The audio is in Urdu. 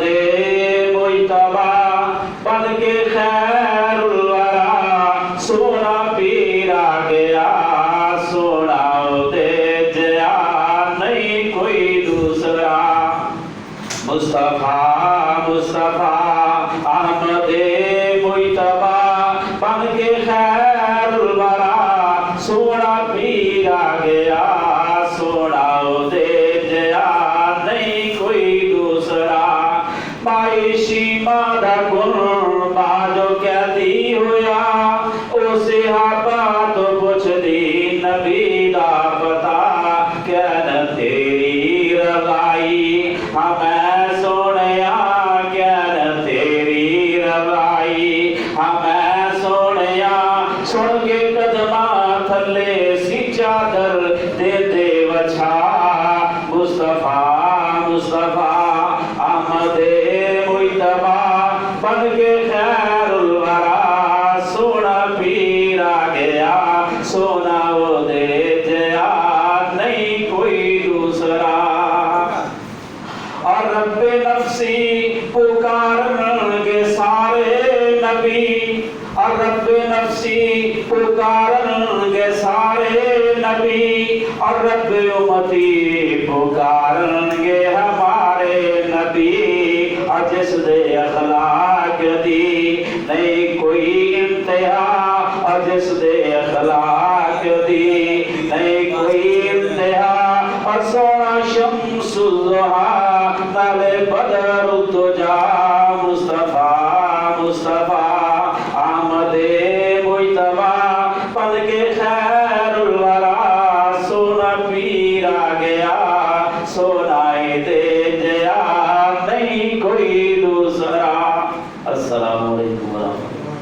احمد مجتبا بن کے خیر الورا سونا پیر آ گیا سونا دے جیا نہیں کوئی دوسرا مصطفیٰ مصطفیٰ احمد مجتبا بن کے خیر الورا سونا پیر آ گیا سونا دے جیا نہیں کوئی دوسرا معیشی مادہ کن باجو کہتی ہویا اسے صحابہ تو پوچھ دی نبی دا پتا کہنا تیری رضائی ہمیں سونیا کہنا تیری رضائی ہمیں سونیا سن کے قدمہ تھلے سی چادر دے دے وچھا مصطفیٰ مصطفیٰ احمد مجتبا بن کے خیر الورا سونا پیر آ گیا سونا وہ دے جیا نہیں کوئی دوسرا اور رب نفسی پکارن گے سارے نبی اور رب نفسی پکارن گے سارے نبی اور رب امتی پکارن گے ہمارے نبی اور جس دے اخلاق دی نہیں کوئی انتہا اور جس دے اخلاق دی نہیں کوئی انتہا اور سونا شمس الضحا نالے بدر الدجا مصطفیٰ مصطفیٰ احمد مجتبا بن کے خیر الورا سونا پیر آ گیا سونا دے جیا نہیں کوئی دوسرا السلام علیکم ورحمۃ اللہ